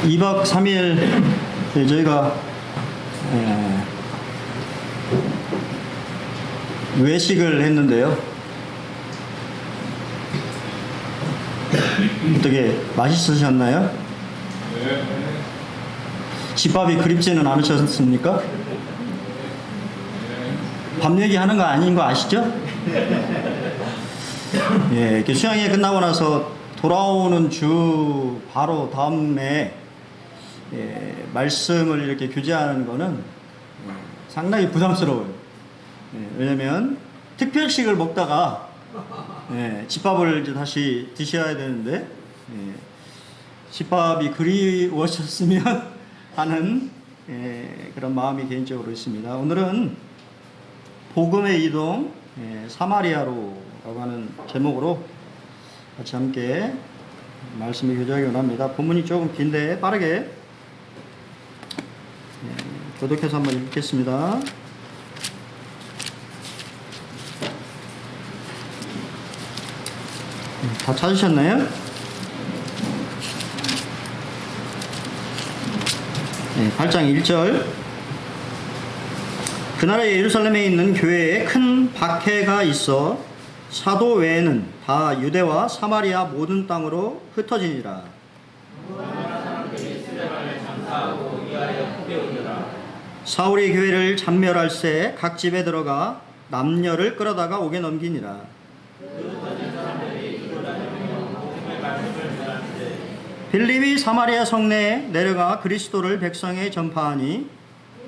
2박 3일 저희가 외식을 했는데요. 어떻게 맛있으셨나요? 집밥이 그립지는 않으셨습니까? 밥 얘기하는 거 아닌 거 아시죠? 예, 이렇게 수양회 끝나고 나서 돌아오는 주 바로 다음에 말씀을 이렇게 교제하는 거는 상당히 부담스러워요. 왜냐면 특별식을 먹다가 집밥을 이제 다시 드셔야 되는데 집밥이 그리워졌으면 하는 그런 마음이 개인적으로 있습니다. 오늘은 복음의 이동 사마리아로라고 하는 제목으로 같이 함께 말씀을 교제하기 원합니다. 본문이 조금 긴데 빠르게 교독해서 한번 읽겠습니다. 다 찾으셨나요? 8장 1절. 그날에 예루살렘에 있는 교회에 큰 박해가 있어 사도 외에는 다 유대와 사마리아 모든 땅으로 흩어지니라. 사울이 교회를 잔멸할새 각 집에 들어가 남녀를 끌어다가 옥에 넘기니라. 빌립이 사마리아 성내에 내려가 그리스도를 백성에 전파하니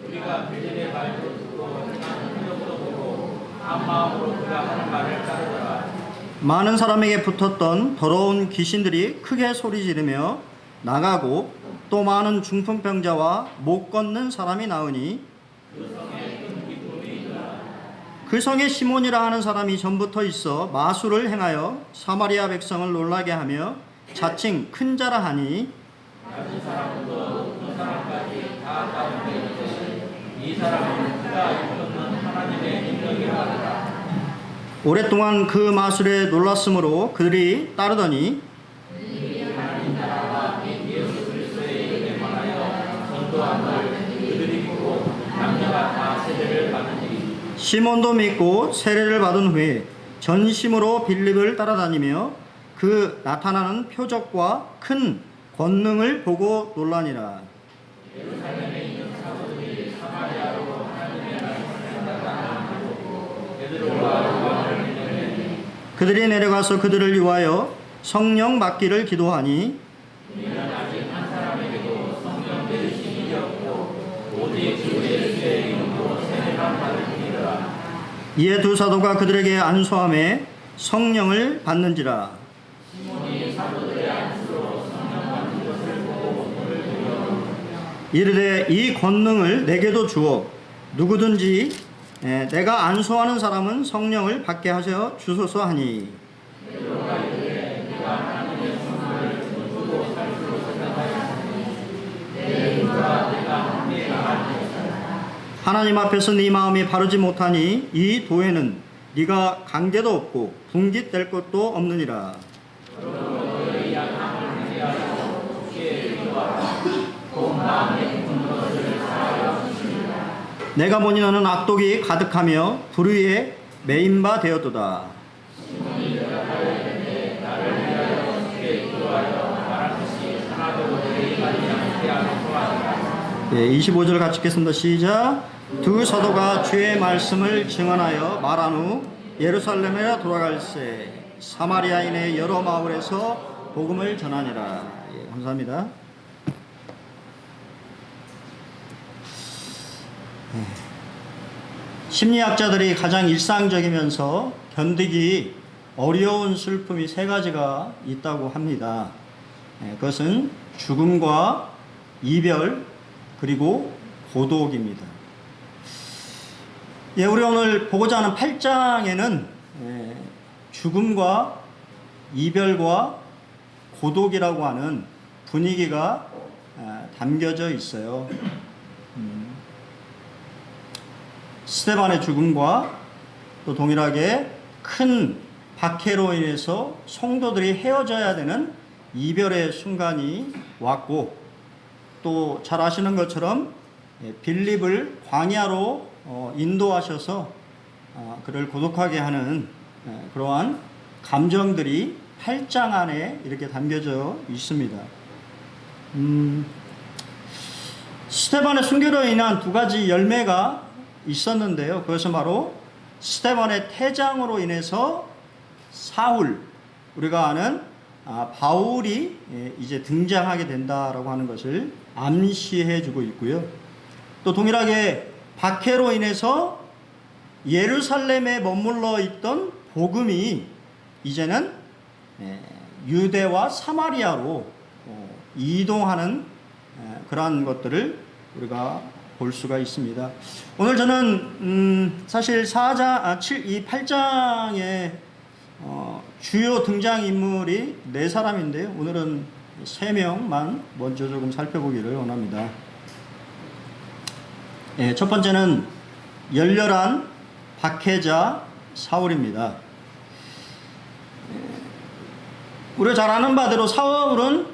우리가 빌립의 말도 듣고 하는 능력도 보고 한 마음으로 그가 하는 말을 따르더라. 많은 사람에게 붙었던 더러운 귀신들이 크게 소리 지르며 나가고 또 많은 중풍병자와 못 걷는 사람이 나으니 그 성에 시몬이라 하는 사람이 전부터 있어 마술을 행하여 사마리아 백성을 놀라게 하며 자칭 큰 자라 하니 낮은 사람부터 높은 사람까지 다 따르되 이 사람은 그가 이끄는 하나님의 능력이라 하더라. 오랫동안 그 마술에 놀랐으므로 그들이 따르더니 하나님 나라와 예수 그리스도의 이름에 관하여 전도함을 그들이 보고 남녀가 다 세례를 받으니 시몬도 믿고 세례를 받은 후에 전심으로 빌립을 따라다니며 그 나타나는 표적과 큰 권능을 보고 놀라니라. 예루살렘에 있는 사도들이 사마리아로 하나님의 말씀을 전하고 그들이 내려가서 그들을 위하여 성령 받기를 기도하니 우리는 아직 한 사람에게도 성령 받으신 일이 없고 오직 주 예수의 이름으로 세례만 받으니라. 이에 두 사도가 그들에게 안수함에 성령을 받는지라. 이르되 이 권능을 내게도 주어 누구든지 내가 안수하는 사람은 성령을 받게 하셔 주소서 하니 하나님 앞에서 네 마음이 바르지 못하니 이 도에는 네가 관계도 없고 분깃될 것도 없느니라. 내가 보니 너는 악독이 가득하며 불의에 매인 바 되었도다. 25절 같이 읽겠습니다. 시작. 두 사도가 주의 말씀을 증언하여 말한 후 예루살렘에 돌아갈새 사마리아인의 여러 마을에서 복음을 전하니라. 감사합니다. 심리학자들이 가장 일상적이면서 견디기 어려운 슬픔이 세 가지가 있다고 합니다. 그것은 죽음과 이별 그리고 고독입니다. 우리 오늘 보고자 하는 8장에는 죽음과 이별과 고독이라고 하는 분위기가 담겨져 있어요. 스데반의 죽음과 또 동일하게 큰 박해로 인해서 성도들이 헤어져야 되는 이별의 순간이 왔고 또 잘 아시는 것처럼 빌립을 광야로 인도하셔서 그를 고독하게 하는 그러한 감정들이 8장 안에 이렇게 담겨져 있습니다. 스데반의 순교로 인한 두 가지 열매가 있었는데요. 그것은 바로 스데반의 퇴장으로 인해서 사울, 우리가 아는 바울이 이제 등장하게 된다라고 하는 것을 암시해 주고 있고요. 또 동일하게 박해로 인해서 예루살렘에 머물러 있던 복음이 이제는 유대와 사마리아로 이동하는 그러한 것들을 우리가 볼 수가 있습니다. 오늘 저는 사실 8장의 주요 등장인물이 4사람인데요. 오늘은 3명만 먼저 조금 살펴보기를 원합니다. 첫 번째는 열렬한 박해자 사울입니다. 우리가 잘 아는 바대로 사울은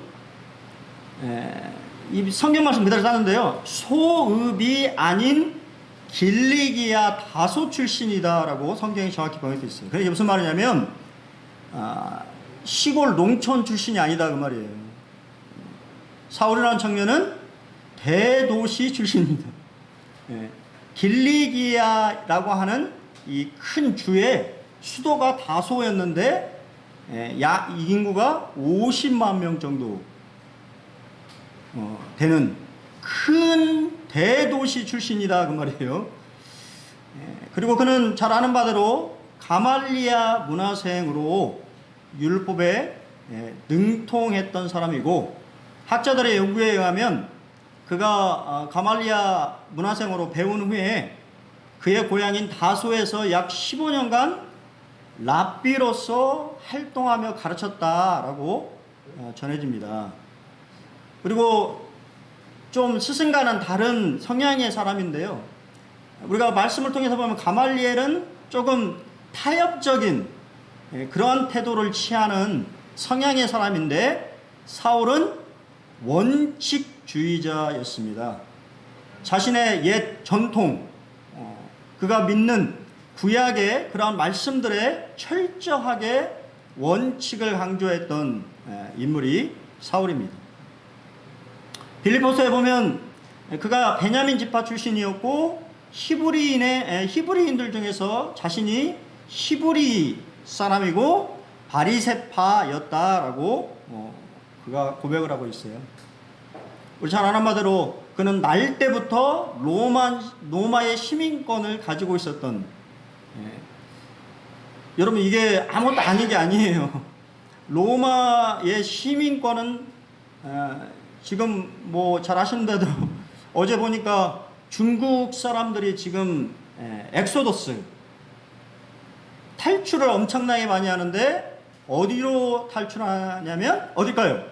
이 성경 말씀 그대로 따는데요. 소읍이 아닌 길리기아 다소 출신이다라고 성경이 정확히 번역되어 있어요. 그게 무슨 말이냐면 시골 농촌 출신이 아니다 그 말이에요. 사울이라는 청년은 대도시 출신입니다. 길리기아라고 하는 이 큰 주의 수도가 다소였는데 약 인구가 50만 명 정도 되는 큰 대도시 출신이다 그 말이에요. 그리고 그는 잘 아는 바대로 가말리아 문화생으로 율법에 능통했던 사람이고, 학자들의 연구에 의하면 그가 가말리아 문화생으로 배운 후에 그의 고향인 다소에서 약 15년간 랍비로서 활동하며 가르쳤다라고 전해집니다. 그리고 좀 스승과는 다른 성향의 사람인데요. 우리가 말씀을 통해서 보면 가말리엘은 조금 타협적인 그런 태도를 취하는 성향의 사람인데, 사울은 원칙주의자였습니다. 자신의 옛 전통, 그가 믿는 구약의 그러한 말씀들에 철저하게 원칙을 강조했던 인물이 사울입니다. 빌립보서에 보면 그가 베냐민 지파 출신이었고 히브리인들 중에서 자신이 히브리 사람이고 바리새파였다라고 그가 고백을 하고 있어요. 우리 잘 아는 바대로 그는 날 때부터 로마의 시민권을 가지고 있었던, 여러분 이게 아무것도 아닌 게 아니에요. 로마의 시민권은 지금 뭐 잘 아시는 대로 어제 보니까 중국 사람들이 지금 엑소더스 탈출을 엄청나게 많이 하는데, 어디로 탈출하냐면 어딜까요?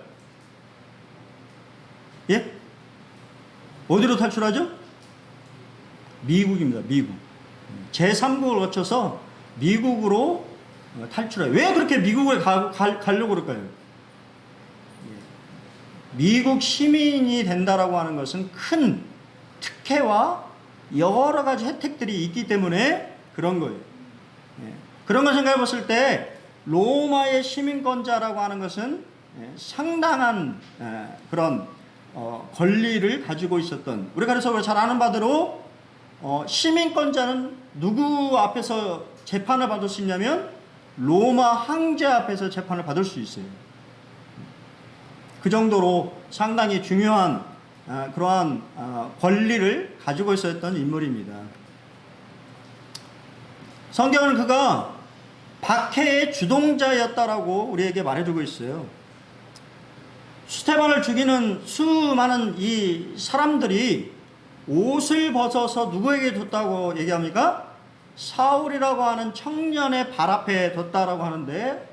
예? 어디로 탈출하죠? 미국입니다. 미국. 제3국을 거쳐서 미국으로 탈출해요. 왜 그렇게 미국에 가려고 그럴까요? 미국 시민이 된다라고 하는 것은 큰 특혜와 여러 가지 혜택들이 있기 때문에 그런 거예요. 그런 걸 생각해 봤을 때 로마의 시민권자라고 하는 것은 상당한 그런 권리를 가지고 있었던, 우리가 그래서 잘 아는 바대로 시민권자는 누구 앞에서 재판을 받을 수 있냐면 로마 황제 앞에서 재판을 받을 수 있어요. 그 정도로 상당히 중요한 그러한 권리를 가지고 있었던 인물입니다. 성경은 그가 박해의 주동자였다라고 우리에게 말해주고 있어요. 스데반을 죽이는 수많은 이 사람들이 옷을 벗어서 누구에게 뒀다고 얘기합니까? 사울이라고 하는 청년의 발 앞에 뒀다라고 하는데,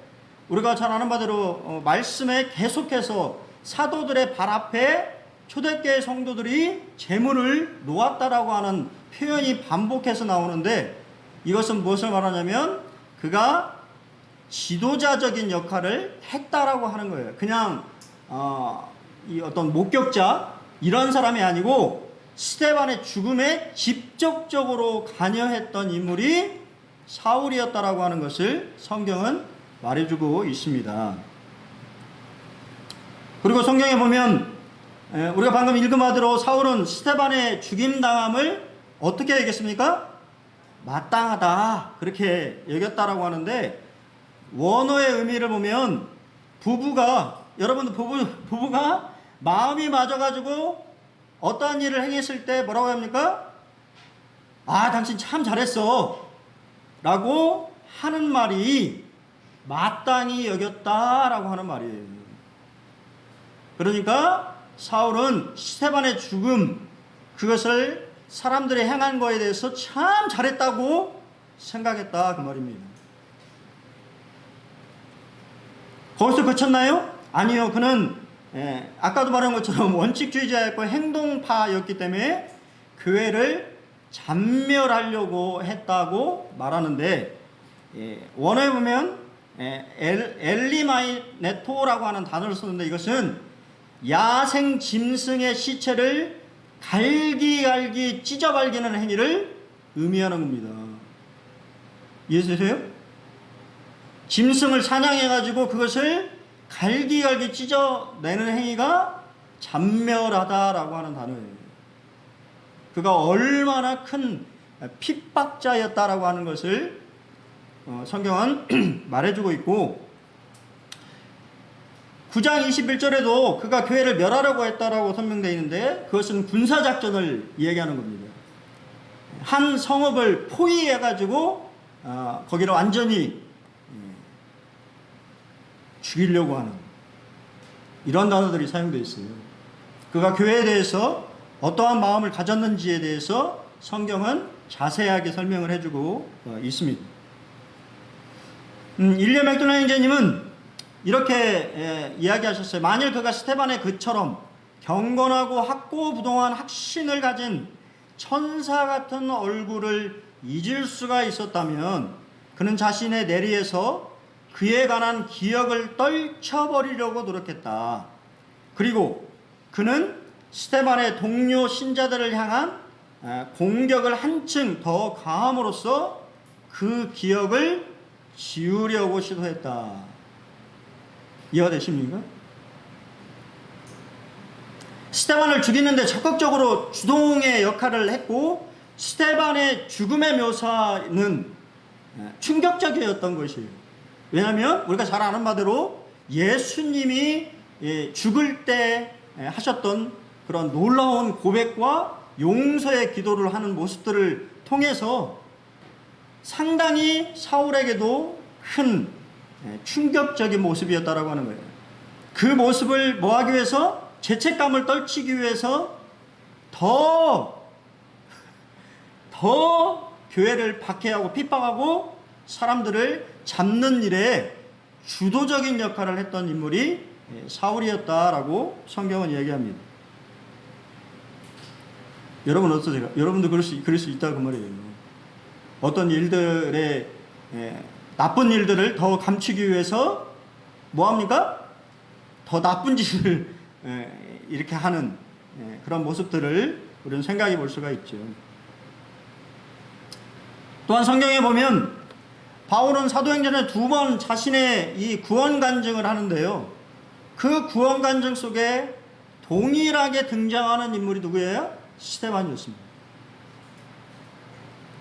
우리가 잘 아는 바대로 말씀에 계속해서 사도들의 발 앞에 초대교회 성도들이 제물을 놓았다라고 하는 표현이 반복해서 나오는데, 이것은 무엇을 말하냐면 그가 지도자적인 역할을 했다라고 하는 거예요. 그냥 이 어떤 목격자, 이런 사람이 아니고 스데반의 죽음에 직접적으로 관여했던 인물이 사울이었다라고 하는 것을 성경은 말해주고 있습니다. 그리고 성경에 보면 우리가 방금 읽은 바대로 사울은 스데반의 죽임당함을 어떻게 여겼습니까? 마땅하다 그렇게 여겼다라고 하는데, 원어의 의미를 보면 여러분들 부부가 마음이 맞아가지고 어떠한 일을 행했을 때 뭐라고 합니까? 아, 당신 참 잘했어 라고 하는 말이 마땅히 여겼다라고 하는 말이에요. 그러니까 사울은 스데반의 죽음, 그것을 사람들이 행한 거에 대해서 참 잘했다고 생각했다 그 말입니다. 거기서 그쳤나요? 아니요. 그는 아까도 말한 것처럼 원칙주의자였고 행동파였기 때문에 교회를 잔멸하려고 했다고 말하는데, 원어에 보면 엘리마이네토라고 하는 단어를 쓰는데, 이것은 야생 짐승의 시체를 갈기갈기 찢어발기는 행위를 의미하는 겁니다. 이해되세요? 짐승을 사냥해가지고 그것을 갈기갈기 찢어내는 행위가 잔멸하다라고 하는 단어예요. 그가 얼마나 큰 핍박자였다라고 하는 것을 성경은 말해주고 있고, 9장 21절에도 그가 교회를 멸하려고 했다라고 설명되어 있는데, 그것은 군사작전을 이야기하는 겁니다. 한 성읍을 포위해가지고 거기를 완전히 죽이려고 하는 이런 단어들이 사용되어 있어요. 그가 교회에 대해서 어떠한 마음을 가졌는지에 대해서 성경은 자세하게 설명을 해주고 있습니다. 일리엄 맥도날드 형제님은 이렇게 이야기하셨어요. 만일 그가 스데반의 그처럼 경건하고 학고부동한 확신을 가진 천사 같은 얼굴을 잊을 수가 있었다면 그는 자신의 내리에서 그에 관한 기억을 떨쳐버리려고 노력했다. 그리고 그는 스데반의 동료 신자들을 향한 공격을 한층 더 가함으로써 그 기억을 지우려고 시도했다. 이해가 되십니까? 스데반을 죽이는데 적극적으로 주동의 역할을 했고, 스데반의 죽음의 묘사는 충격적이었던 것이에요. 왜냐하면 우리가 잘 아는 바대로 예수님이 죽을 때 하셨던 그런 놀라운 고백과 용서의 기도를 하는 모습들을 통해서 상당히 사울에게도 큰 충격적인 모습이었다라고 하는 거예요. 그 모습을 뭐하기 위해서? 죄책감을 떨치기 위해서 더 교회를 박해하고 핍박하고 사람들을 잡는 일에 주도적인 역할을 했던 인물이 사울이었다라고 성경은 이야기합니다. 여러분 어떠세요? 여러분도 그럴 수 있다고 그 말이에요. 어떤 일들의 나쁜 일들을 더 감추기 위해서 뭐합니까? 더 나쁜 짓을 이렇게 하는 그런 모습들을 우리는 생각해 볼 수가 있죠. 또한 성경에 보면 바울은 사도행전에 2번 자신의 이 구원 간증을 하는데요. 그 구원 간증 속에 동일하게 등장하는 인물이 누구예요? 스데반이었습니다.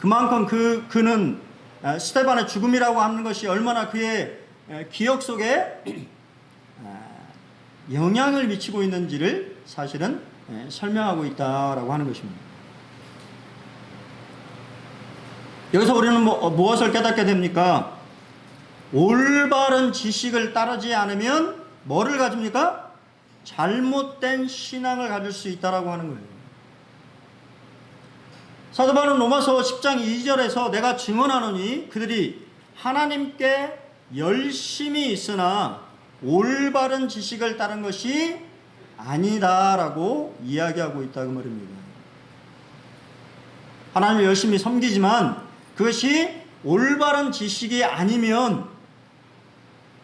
그만큼 그는 스데반의 죽음이라고 하는 것이 얼마나 그의 기억 속에 영향을 미치고 있는지를 사실은 설명하고 있다라고 하는 것입니다. 여기서 우리는 무엇을 깨닫게 됩니까? 올바른 지식을 따르지 않으면 뭐를 가집니까? 잘못된 신앙을 가질 수 있다라고 하는 거예요. 사도 바울은 로마서 10장 2절에서 내가 증언하노니 그들이 하나님께 열심히 있으나 올바른 지식을 따른 것이 아니다라고 이야기하고 있다고 말입니다. 하나님을 열심히 섬기지만 그것이 올바른 지식이 아니면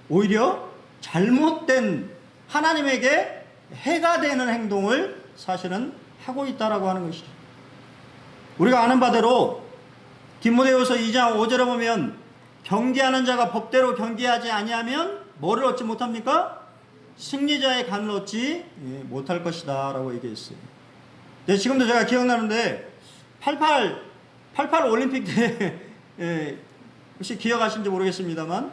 오히려 잘못된 하나님에게 해가 되는 행동을 사실은 하고 있다라고 하는 것이죠. 우리가 아는 바대로 디모데후서 2장 5절에 보면 경계하는 자가 법대로 경계하지 아니하면 뭐를 얻지 못합니까? 승리자의 간을 얻지 못할 것이다 라고 얘기했어요. 네, 지금도 제가 기억나는데 88 올림픽 때 혹시 기억하신지 모르겠습니다만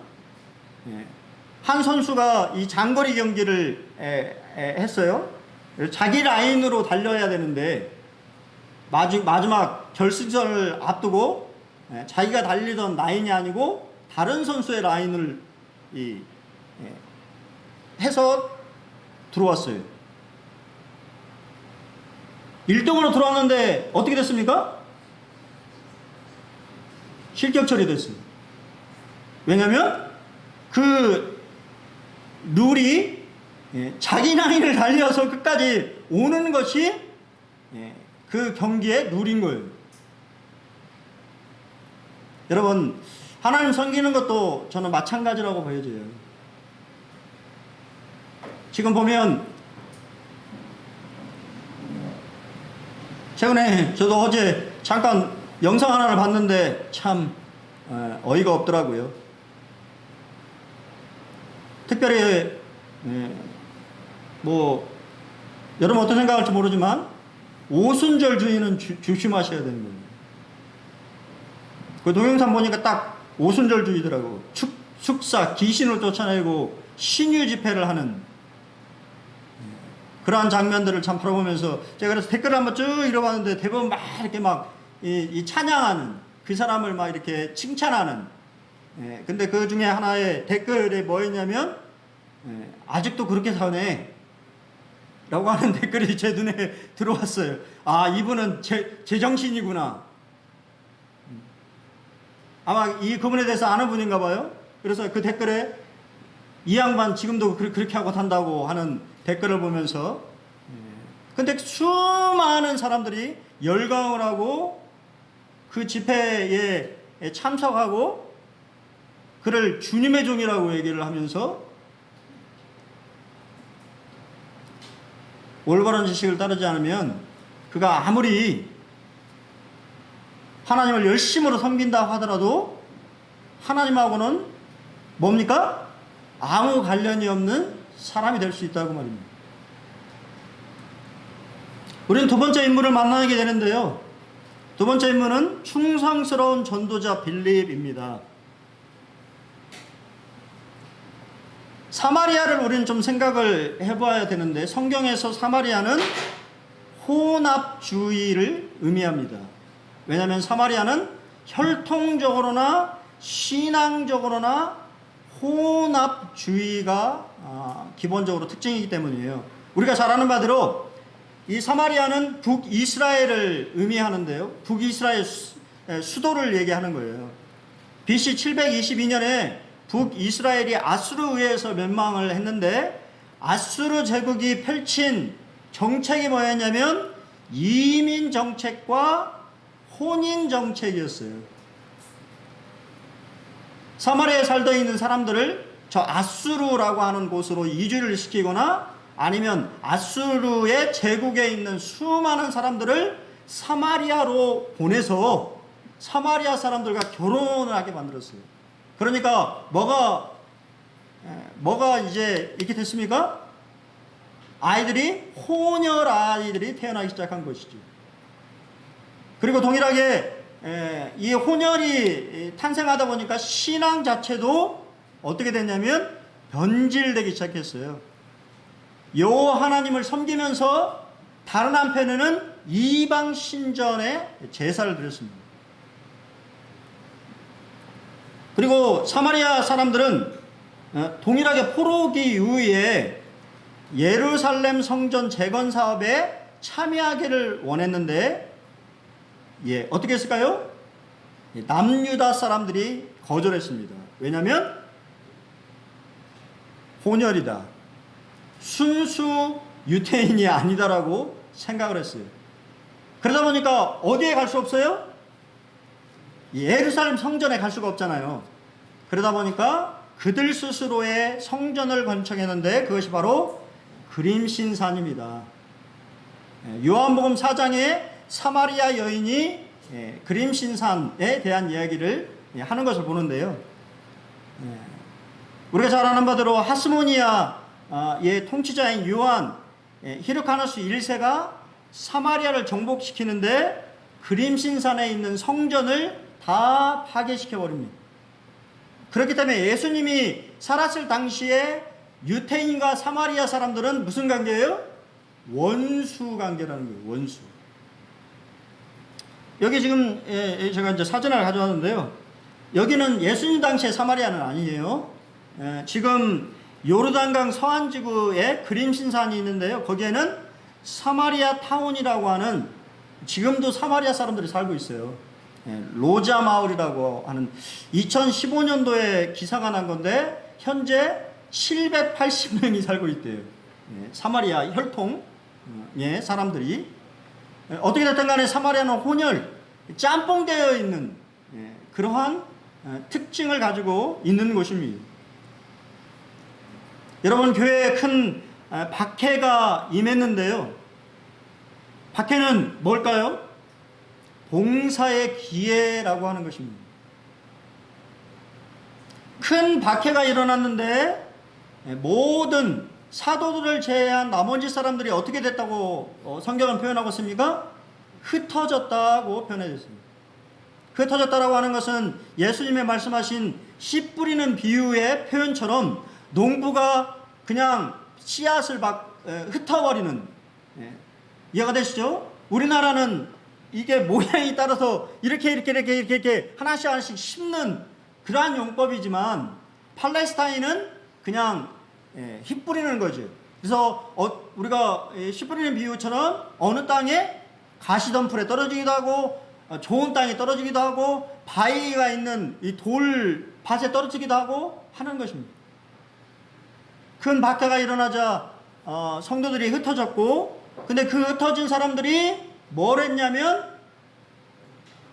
한 선수가 이 장거리 경기를 했어요. 자기 라인으로 달려야 되는데 마지막 결승전을 앞두고 자기가 달리던 라인이 아니고 다른 선수의 라인을 해서 들어왔어요. 1등으로 들어왔는데 어떻게 됐습니까? 실격 처리됐습니다. 왜냐하면 그 룰이 자기 라인을 달려서 끝까지 오는 것이 그 경기의 룰인 거예요. 여러분, 하나님 섬기는 것도 저는 마찬가지라고 보여져요. 지금 보면 최근에 저도 어제 잠깐 영상 하나를 봤는데 참 어이가 없더라고요. 특별히 뭐 여러분 어떤 생각할지 모르지만 오순절주의는 조심하셔야 되는 거예요. 그 동영상 보니까 딱 오순절주의더라고. 축사 귀신을 쫓아내고 신유 집회를 하는 그러한 장면들을 참 바라보면서 제가 그래서 댓글을 한번 쭉 읽어봤는데 대부분 막 이렇게 막 이 찬양하는 그 사람을 막 이렇게 칭찬하는 근데 그 중에 하나의 댓글에 뭐였냐면 아직도 그렇게 사네 라고 하는 댓글이 제 눈에 들어왔어요. 아, 이분은 제정신이구나. 아마 그분에 대해서 아는 분인가 봐요. 그래서 그 댓글에 이 양반 지금도 그렇게 하고 산다고 하는 댓글을 보면서 근데 수많은 사람들이 열광을 하고 그 집회에 참석하고 그를 주님의 종이라고 얘기를 하면서 올바른 지식을 따르지 않으면 그가 아무리 하나님을 열심으로 섬긴다 하더라도 하나님하고는 뭡니까? 아무 관련이 없는 사람이 될 수 있다고 말입니다. 우리는 두 번째 인물을 만나게 되는데요. 두 번째 인물은 충성스러운 전도자 빌립입니다. 사마리아를 우리는 좀 생각을 해봐야 되는데 성경에서 사마리아는 혼합주의를 의미합니다. 왜냐하면 사마리아는 혈통적으로나 신앙적으로나 혼합주의가 기본적으로 특징이기 때문이에요. 우리가 잘 아는 바대로 이 사마리아는 북이스라엘을 의미하는데요. 북이스라엘 수도를 얘기하는 거예요. BC 722년에 북이스라엘이 아수르에 의해서 멸망을 했는데 아수르 제국이 펼친 정책이 뭐였냐면 이민 정책과 혼인 정책이었어요. 사마리아에 살고 있는 사람들을 저 아수르라고 하는 곳으로 이주를 시키거나 아니면 아수르의 제국에 있는 수많은 사람들을 사마리아로 보내서 사마리아 사람들과 결혼을 하게 만들었어요. 그러니까 뭐가 이제 이렇게 됐습니까? 혼혈 아이들이 태어나기 시작한 것이죠. 그리고 동일하게 이 혼혈이 탄생하다 보니까 신앙 자체도 어떻게 됐냐면 변질되기 시작했어요. 여호와 하나님을 섬기면서 다른 한편에는 이방 신전에 제사를 드렸습니다. 그리고 사마리아 사람들은 동일하게 포로기 이후에 예루살렘 성전 재건 사업에 참여하기를 원했는데 어떻게 했을까요? 남유다 사람들이 거절했습니다. 왜냐하면 혼혈이다. 순수 유태인이 아니다라고 생각을 했어요. 그러다 보니까 어디에 갈 수 없어요? 예루살렘 성전에 갈 수가 없잖아요. 그러다 보니까 그들 스스로의 성전을 건축했는데 그것이 바로 그림신산입니다. 요한복음 4장에 사마리아 여인이 그림신산에 대한 이야기를 하는 것을 보는데요. 우리가 잘 아는 바대로 하스모니아의 통치자인 요한 히르카누스 1세가 사마리아를 정복시키는데 그림신산에 있는 성전을 다 파괴시켜버립니다. 그렇기 때문에 예수님이 살았을 당시에 유태인과 사마리아 사람들은 무슨 관계예요? 원수 관계라는 거예요. 원수. 여기 지금 제가 이제 사진을 가져왔는데요. 여기는 예수님 당시의 사마리아는 아니에요. 지금 요르단강 서안지구에 그림신산이 있는데요. 거기에는 사마리아 타운이라고 하는, 지금도 사마리아 사람들이 살고 있어요. 로자 마을이라고 하는, 2015년도에 기사가 난 건데 현재 780명이 살고 있대요. 사마리아 혈통의 사람들이. 어떻게 됐든 간에 사마리아는 혼혈, 짬뽕되어 있는 그러한 특징을 가지고 있는 곳입니다. 여러분, 교회에 큰 박해가 임했는데요. 박해는 뭘까요? 봉사의 기회라고 하는 것입니다. 큰 박해가 일어났는데 모든 사도들을 제외한 나머지 사람들이 어떻게 됐다고 성경은 표현하고 있습니까? 흩어졌다고 표현했습니다. 흩어졌다라고 하는 것은 예수님의 말씀하신 씨 뿌리는 비유의 표현처럼 농부가 그냥 씨앗을 흩어버리는, 이해가 되시죠? 우리나라는 이게 모양이 따라서 이렇게 하나씩 심는 그러한 용법이지만 팔레스타인은 그냥 씨 뿌리는 거죠. 그래서 우리가 씨 뿌리는 비유처럼 어느 땅에 가시덤불에 떨어지기도 하고 좋은 땅에 떨어지기도 하고 바위가 있는 이 돌밭에 떨어지기도 하고 하는 것입니다. 큰 박해가 일어나자 성도들이 흩어졌고, 근데 그 흩어진 사람들이 뭘 했냐면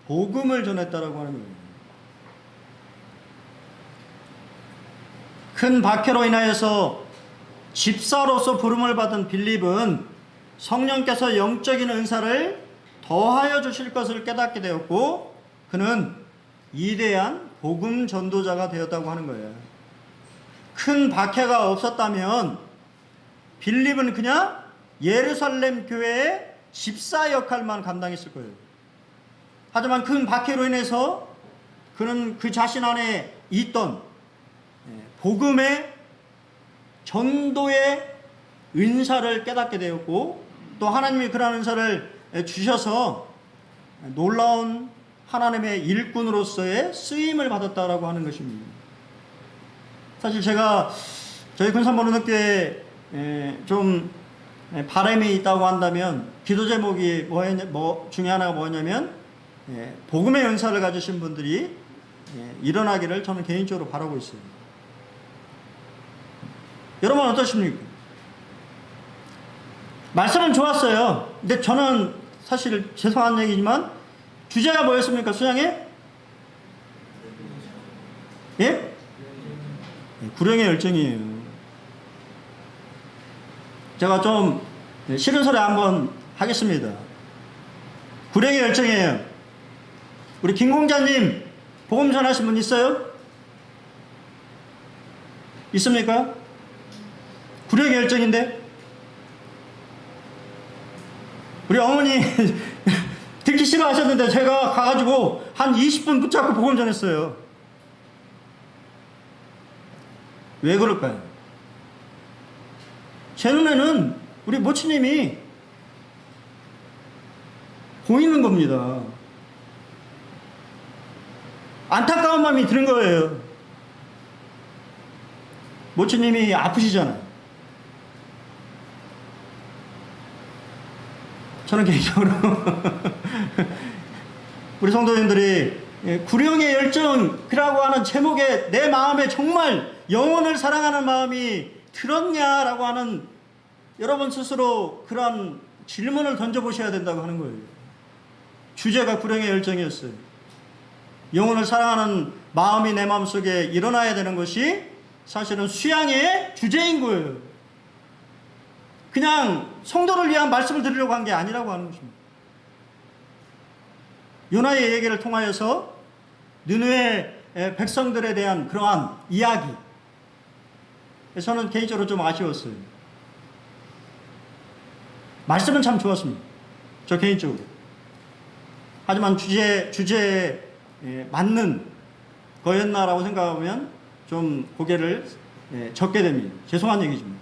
복음을 전했다라고 하는 거예요. 큰 박해로 인하여서 집사로서 부름을 받은 빌립은 성령께서 영적인 은사를 더하여 주실 것을 깨닫게 되었고, 그는 위대한 복음 전도자가 되었다고 하는 거예요. 큰 박해가 없었다면 빌립은 그냥 예루살렘 교회의 집사 역할만 감당했을 거예요. 하지만 큰 박해로 인해서 그는 그 자신 안에 있던 복음의 전도의 은사를 깨닫게 되었고, 또 하나님이 그러한 은사를 주셔서 놀라운 하나님의 일꾼으로서의 쓰임을 받았다라고 하는 것입니다. 사실 제가 저희 군산보론학교에 좀 바람이 있다고 한다면 기도 제목이 중에 하나가 뭐냐면 복음의 은사를 가지신 분들이 일어나기를 저는 개인적으로 바라고 있어요. 여러분 어떠십니까? 말씀은 좋았어요. 근데 저는 사실 죄송한 얘기지만 주제가 뭐였습니까? 수양에? 예? 구령의 열정이에요. 제가 좀 싫은 소리 한번 하겠습니다. 구령의 열정이에요. 우리 김공자님 복음 전하신 분 있어요? 있습니까? 구령의 열정인데? 우리 어머니 듣기 싫어하셨는데 제가 가가지고 한 20분 붙잡고 복음 전했어요. 왜 그럴까요? 제 눈에는 우리 모치님이 보이는 겁니다. 안타까운 마음이 드는 거예요. 모치님이 아프시잖아요. 저는 개인적으로 우리 성도님들이 구령의 열정이라고 하는 제목에 내 마음에 정말 영혼을 사랑하는 마음이 들었냐라고 하는, 여러분 스스로 그런 질문을 던져보셔야 된다고 하는 거예요. 주제가 구령의 열정이었어요. 영혼을 사랑하는 마음이 내 마음속에 일어나야 되는 것이 사실은 수양의 주제인 거예요. 그냥 성도를 위한 말씀을 드리려고 한 게 아니라고 하는 것입니다. 요나의 얘기를 통하여서 느느웨 백성들에 대한 그러한 이야기, 저는 개인적으로 좀 아쉬웠어요. 말씀은 참 좋았습니다. 저 개인적으로. 하지만 주제에 맞는 거였나라고 생각하면 좀 고개를 젓게 됩니다. 죄송한 얘기지만.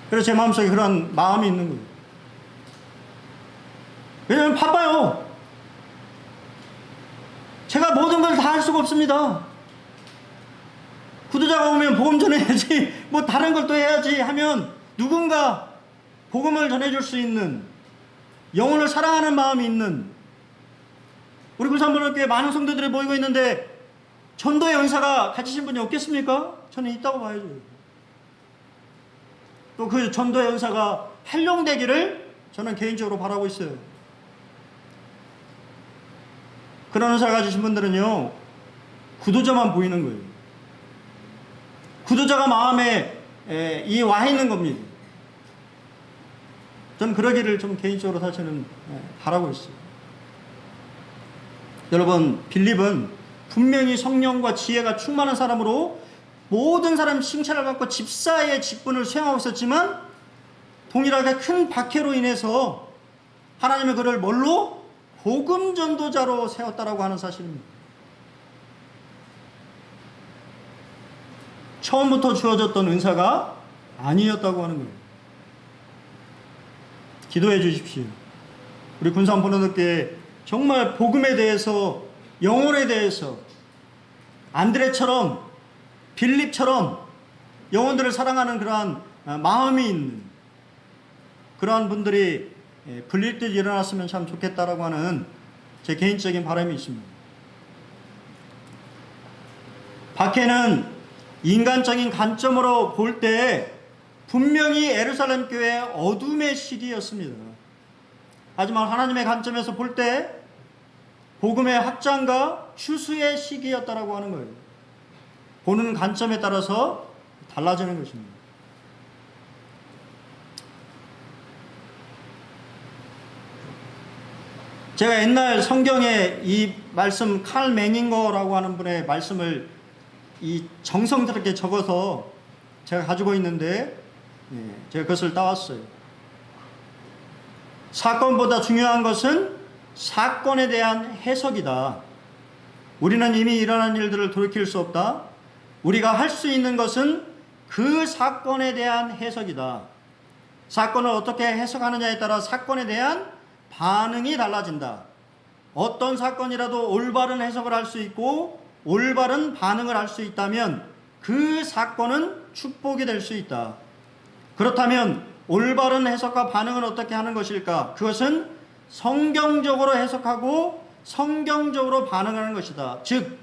그래서 제 마음속에 그런 마음이 있는 거예요. 왜냐하면 바빠요. 제가 모든 걸 다 할 수가 없습니다. 구두자가 오면 복음 전해야지, 뭐 다른 걸 또 해야지 하면 누군가 복음을 전해줄 수 있는, 영혼을 사랑하는 마음이 있는, 우리 구산번학교에 많은 성도들이 모이고 있는데 전도의 은사가 가지신 분이 없겠습니까? 저는 있다고 봐야죠. 또 그 전도의 은사가 활용되기를 저는 개인적으로 바라고 있어요. 그런 은사 가지신 분들은요, 구도자만 보이는 거예요. 구도자가 마음에 와 있는 겁니다. 저는 그러기를 좀 개인적으로 사실은 바라고 있어요. 여러분, 빌립은 분명히 성령과 지혜가 충만한 사람으로 모든 사람 칭찬을 받고 집사의 직분을 수행하고 있었지만, 동일하게 큰 박해로 인해서 하나님의 그를 뭘로? 복음 전도자로 세웠다라고 하는 사실입니다. 처음부터 주어졌던 은사가 아니었다고 하는 거예요. 기도해 주십시오. 우리 군산번호교회 정말 복음에 대해서, 영혼에 대해서 안드레처럼, 빌립처럼 영혼들을 사랑하는 그러한 마음이 있는 그러한 분들이 불릴 듯 일어났으면 참 좋겠다라고 하는 제 개인적인 바람이 있습니다. 박해는 인간적인 관점으로 볼 때 분명히 예루살렘 교회의 어둠의 시기였습니다. 하지만 하나님의 관점에서 볼 때 복음의 확장과 추수의 시기였다라고 하는 거예요. 보는 관점에 따라서 달라지는 것입니다. 제가 옛날 성경에 이 말씀, 칼 매닝거라고 하는 분의 말씀을 이 정성스럽게 적어서 제가 가지고 있는데, 제가 그것을 따왔어요. 사건보다 중요한 것은 사건에 대한 해석이다. 우리는 이미 일어난 일들을 돌이킬 수 없다. 우리가 할 수 있는 것은 그 사건에 대한 해석이다. 사건을 어떻게 해석하느냐에 따라 사건에 대한 반응이 달라진다. 어떤 사건이라도 올바른 해석을 할 수 있고 올바른 반응을 할 수 있다면 그 사건은 축복이 될 수 있다. 그렇다면 올바른 해석과 반응은 어떻게 하는 것일까? 그것은 성경적으로 해석하고 성경적으로 반응하는 것이다. 즉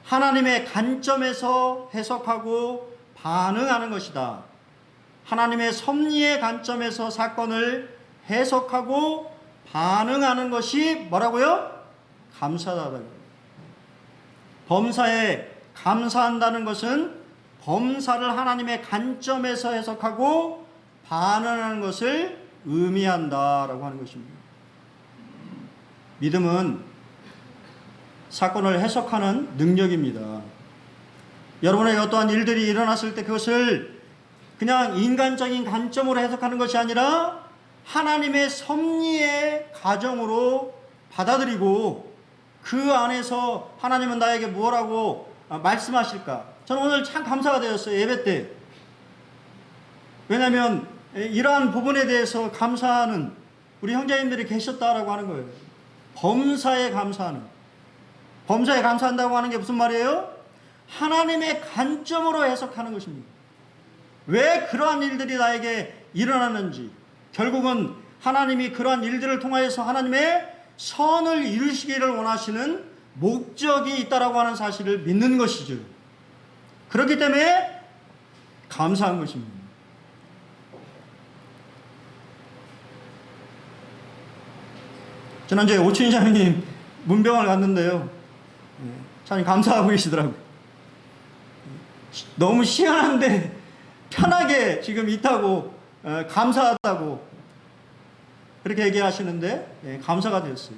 하나님의 관점에서 해석하고 반응하는 것이다. 하나님의 섭리의 관점에서 사건을 해석하고 반응하는 것이 뭐라고요? 감사하다. 범사에 감사한다는 것은 범사를 하나님의 관점에서 해석하고 반응하는 것을 의미한다라고 하는 것입니다. 믿음은 사건을 해석하는 능력입니다. 여러분에게 어떠한 일들이 일어났을 때 그것을 그냥 인간적인 관점으로 해석하는 것이 아니라 하나님의 섭리의 가정으로 받아들이고 그 안에서 하나님은 나에게 뭐라고 말씀하실까? 저는 오늘 참 감사가 되었어요. 예배 때. 왜냐하면 이러한 부분에 대해서 감사하는 우리 형제님들이 계셨다라고 하는 거예요. 범사에 감사하는. 범사에 감사한다고 하는 게 무슨 말이에요? 하나님의 관점으로 해석하는 것입니다. 왜 그러한 일들이 나에게 일어나는지, 결국은 하나님이 그러한 일들을 통하여서 하나님의 선을 이루시기를 원하시는 목적이 있다라고 하는 사실을 믿는 것이죠. 그렇기 때문에 감사한 것입니다. 지난주에 오춘희 장로님 문병을 갔는데요. 참 감사하고 계시더라고요. 너무 시원한데 편하게 지금 있다고, 감사하다고 그렇게 얘기하시는데 감사가 되었어요.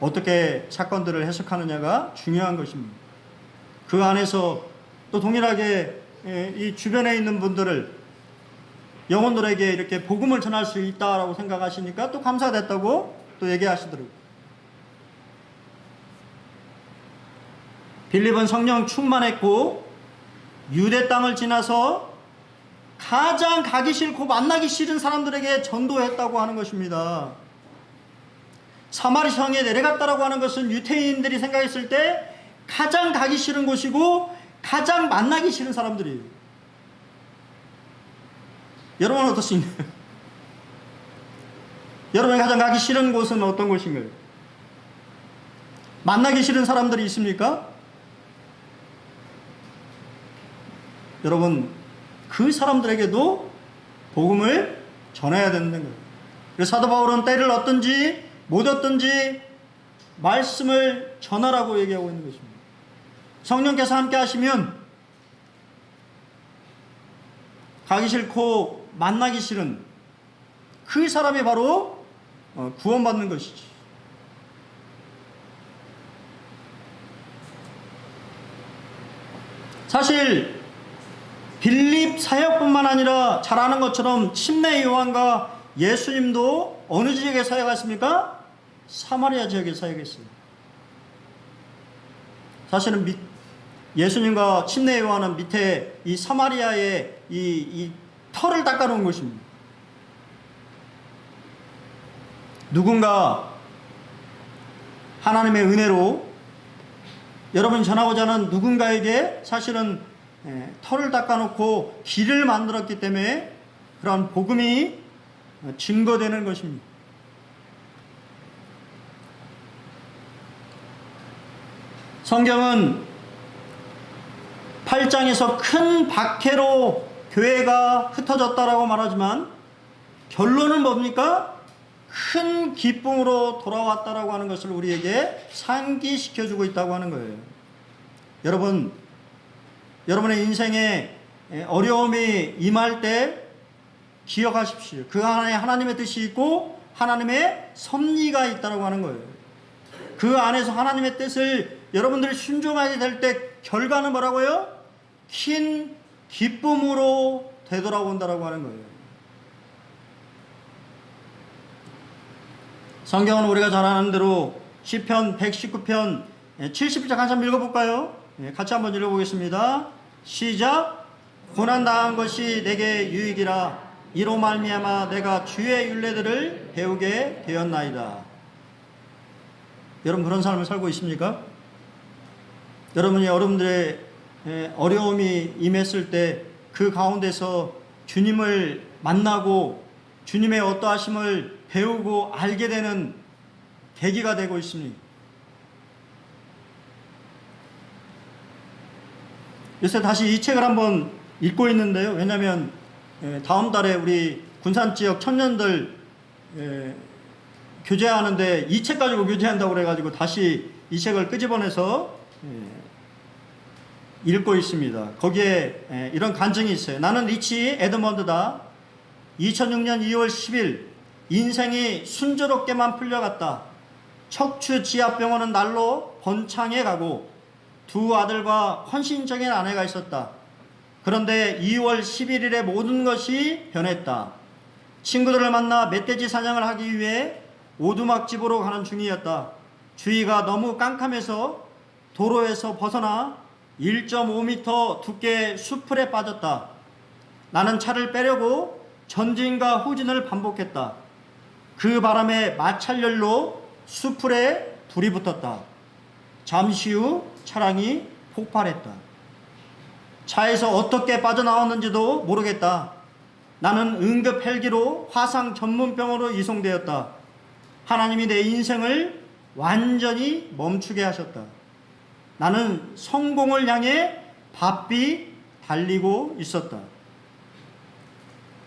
어떻게 사건들을 해석하느냐가 중요한 것입니다. 그 안에서 또 동일하게 이 주변에 있는 분들을, 영혼들에게 이렇게 복음을 전할 수 있다라고 생각하시니까 또 감사됐다고 또 얘기하시더라고요. 빌립은 성령 충만했고 유대 땅을 지나서 가장 가기 싫고 만나기 싫은 사람들에게 전도했다고 하는 것입니다. 사마리 성에 내려갔다라고 하는 것은 유대인들이 생각했을 때 가장 가기 싫은 곳이고 가장 만나기 싫은 사람들이에요. 여러분은 어떻습니까? 여러분이 가장 가기 싫은 곳은 어떤 곳인가요? 만나기 싫은 사람들이 있습니까? 여러분, 그 사람들에게도 복음을 전해야 되는 거예요. 그래서 사도 바울은 때를 얻든지 못 얻든지 말씀을 전하라고 얘기하고 있는 것입니다. 성령께서 함께 하시면 가기 싫고 만나기 싫은 그 사람이 바로 구원받는 것이지. 사실 빌립 사역뿐만 아니라 잘 아는 것처럼 침례 요한과 예수님도 어느 지역에 사역했습니까? 사마리아 지역에 사역했어요. 사실은 예수님과 침례 요한은 밑에 이 사마리아의 이 털을 닦아놓은 것입니다. 누군가 하나님의 은혜로 여러분이 전하고자 하는 누군가에게 사실은 털을 닦아놓고 길을 만들었기 때문에 그런 복음이 증거되는 것입니다. 성경은 8장에서 큰 박해로 교회가 흩어졌다라고 말하지만 결론은 뭡니까? 큰 기쁨으로 돌아왔다라고 하는 것을 우리에게 상기시켜주고 있다고 하는 거예요. 여러분, 여러분의 인생에 어려움이 임할 때 기억하십시오. 그 안에 하나님의 뜻이 있고 하나님의 섭리가 있다고 하는 거예요. 그 안에서 하나님의 뜻을 여러분들이 순종하게 될 때 결과는 뭐라고요? 큰 기쁨으로 되돌아온다라고 하는 거예요. 성경은 우리가 잘 아는 대로 시편 119편 70장 한번 읽어볼까요? 같이 한번 읽어보겠습니다. 시작. 고난당한 것이 내게 유익이라 이로 말미암아 내가 주의 율례들을 배우게 되었나이다. 여러분 그런 삶을 살고 있습니까? 여러분들의 어려움이 임했을 때 그 가운데서 주님을 만나고 주님의 어떠하심을 배우고 알게 되는 계기가 되고 있습니다. 요새 다시 이 책을 한번 읽고 있는데요. 왜냐하면 다음 달에 우리 군산 지역 청년들 교제하는데 이 책 가지고 교제한다고 그래가지고 다시 이 책을 끄집어내서 읽고 있습니다. 거기에 이런 간증이 있어요. 나는 리치 에드먼드다. 2006년 2월 10일 인생이 순조롭게만 풀려갔다. 척추 지압병원은 날로 번창해 가고 두 아들과 헌신적인 아내가 있었다. 그런데 2월 11일에 모든 것이 변했다. 친구들을 만나 멧돼지 사냥을 하기 위해 오두막집으로 가는 중이었다. 주위가 너무 깜깜해서 도로에서 벗어나 1.5m 두께의 수풀에 빠졌다. 나는 차를 빼려고 전진과 후진을 반복했다. 그 바람에 마찰열로 수풀에 불이 붙었다. 잠시 후 차량이 폭발했다. 차에서 어떻게 빠져나왔는지도 모르겠다. 나는 응급 헬기로 화상 전문병원으로 이송되었다. 하나님이 내 인생을 완전히 멈추게 하셨다. 나는 성공을 향해 바삐 달리고 있었다.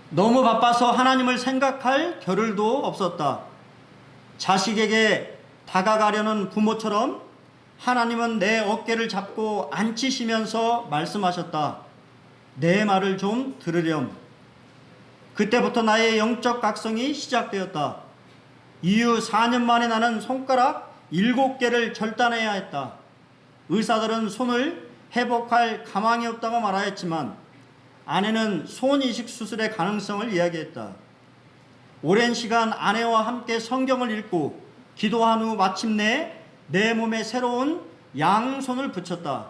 너무 바빠서 하나님을 생각할 겨를도 없었다. 자식에게 다가가려는 부모처럼 하나님은 내 어깨를 잡고 앉히시면서 말씀하셨다. 내 말을 좀 들으렴. 그때부터 나의 영적 각성이 시작되었다. 이후 4년 만에 나는 손가락 7개를 절단해야 했다. 의사들은 손을 회복할 가망이 없다고 말하였지만 아내는 손 이식 수술의 가능성을 이야기했다. 오랜 시간 아내와 함께 성경을 읽고 기도한 후 마침내 내 몸에 새로운 양손을 붙였다.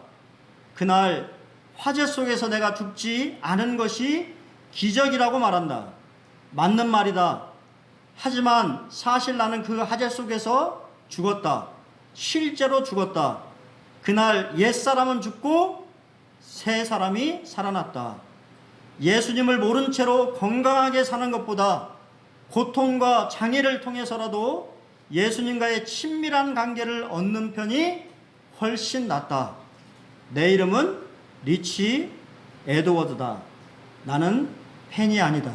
그날 화재 속에서 내가 죽지 않은 것이 기적이라고 말한다. 맞는 말이다. 하지만 사실 나는 그 화재 속에서 죽었다. 실제로 죽었다. 그날 옛사람은 죽고 새 사람이 살아났다. 예수님을 모른 채로 건강하게 사는 것보다 고통과 장애를 통해서라도 예수님과의 친밀한 관계를 얻는 편이 훨씬 낫다. 내 이름은 리치 에드워드다. 나는 팬이 아니다.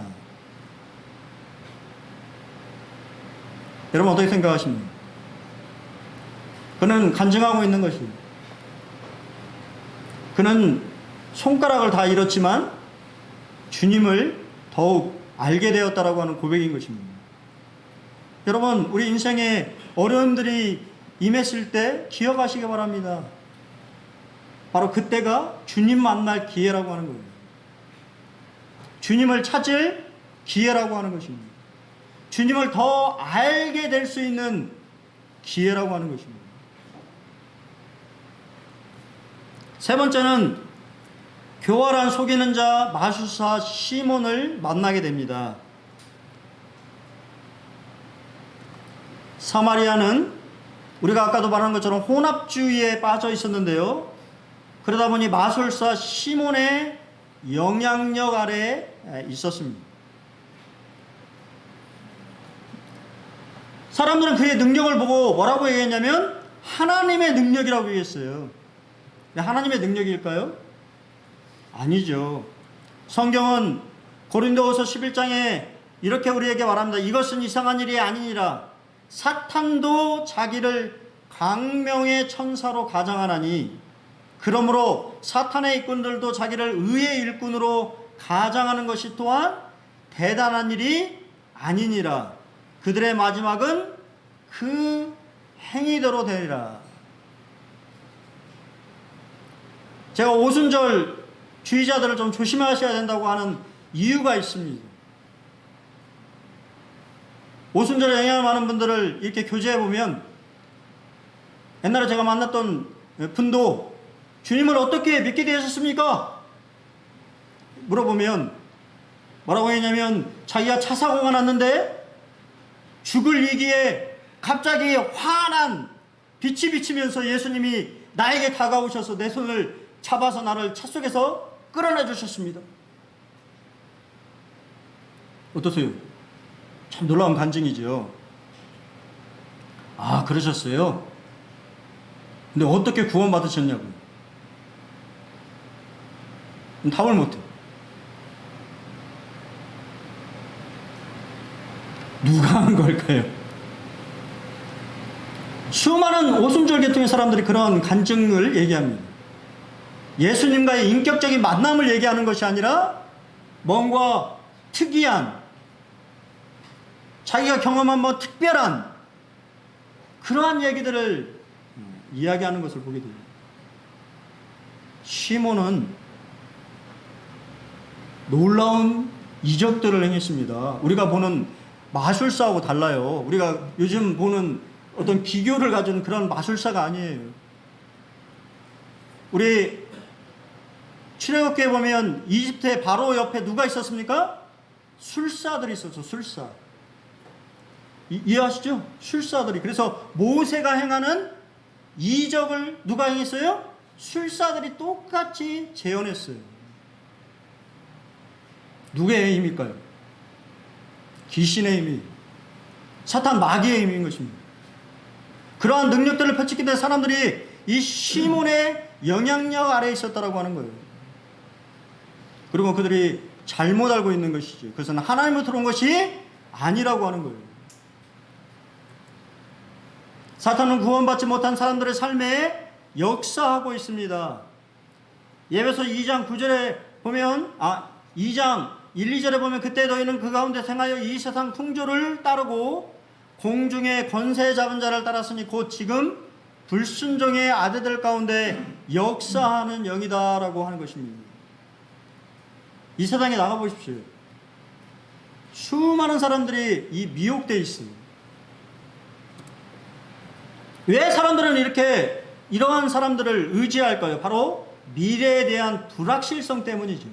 여러분 어떻게 생각하십니까? 그는 간증하고 있는 것입니다. 그는 손가락을 다 잃었지만 주님을 더욱 알게 되었다라고 하는 고백인 것입니다. 여러분, 우리 인생에 어려움들이 임했을 때 기억하시기 바랍니다. 바로 그때가 주님 만날 기회라고 하는 거예요. 주님을 찾을 기회라고 하는 것입니다. 주님을 더 알게 될 수 있는 기회라고 하는 것입니다. 세 번째는 교활한 속이는 자 마술사 시몬을 만나게 됩니다. 사마리아는 우리가 아까도 말한 것처럼 혼합주의에 빠져 있었는데요. 그러다 보니 마술사 시몬의 영향력 아래에 있었습니다. 사람들은 그의 능력을 보고 뭐라고 얘기했냐면 하나님의 능력이라고 얘기했어요. 하나님의 능력일까요? 아니죠. 성경은 고린도후서 11장에 이렇게 우리에게 말합니다. 이것은 이상한 일이 아니니라. 사탄도 자기를 광명의 천사로 가장하나니 그러므로 사탄의 일꾼들도 자기를 의의 일꾼으로 가장하는 것이 또한 대단한 일이 아니니라. 그들의 마지막은 그 행위대로 되리라. 제가 오순절 주의자들을 좀 조심하셔야 된다고 하는 이유가 있습니다. 오순절에 영향을 많은 분들을 이렇게 교제해 보면 옛날에 제가 만났던 분도 주님을 어떻게 믿게 되셨습니까? 물어보면 뭐라고 했냐면 자기가 차 사고가 났는데 죽을 위기에 갑자기 환한 빛이 비치면서 예수님이 나에게 다가오셔서 내 손을 잡아서 나를 차 속에서 끌어내 주셨습니다. 어떠세요? 참 놀라운 간증이죠. 아, 그러셨어요? 근데 어떻게 구원받으셨냐고요? 답을 못해. 누가 한 걸까요? 수많은 오순절 계통의 사람들이 그런 간증을 얘기합니다. 예수님과의 인격적인 만남을 얘기하는 것이 아니라 뭔가 특이한 자기가 경험한 뭐 특별한 그러한 얘기들을 이야기하는 것을 보게 됩니다. 시몬은 놀라운 이적들을 행했습니다. 우리가 보는 마술사하고 달라요. 우리가 요즘 보는 어떤 기교를 가진 그런 마술사가 아니에요. 우리 출애굽기에 보면 이집트의 바로 옆에 누가 있었습니까? 술사들이 있었죠. 술사. 이해하시죠? 술사들이. 그래서 모세가 행하는 이적을 누가 행했어요? 술사들이 똑같이 재현했어요. 누구의 힘일까요? 귀신의 힘이, 사탄 마귀의 힘인 것입니다. 그러한 능력들을 펼치게 된 사람들이 이 시몬의 영향력 아래에 있었다라고 하는 거예요. 그리고 그들이 잘못 알고 있는 것이지. 그것은 하나님으로부터 온 것이 아니라고 하는 거예요. 사탄은 구원받지 못한 사람들의 삶에 역사하고 있습니다. 예배서 2장 9절에 보면 2장 1, 2절에 보면 그때 너희는 그 가운데 생하여 이 세상 풍조를 따르고 공중의 권세 잡은 자를 따랐으니 곧 지금 불순종의 아들들 가운데 역사하는 영이다라고 하는 것입니다. 이 세상에 나가보십시오. 수많은 사람들이 이 미혹되어 있어요. 왜 사람들은 이렇게 이러한 사람들을 의지할까요? 바로 미래에 대한 불확실성 때문이죠.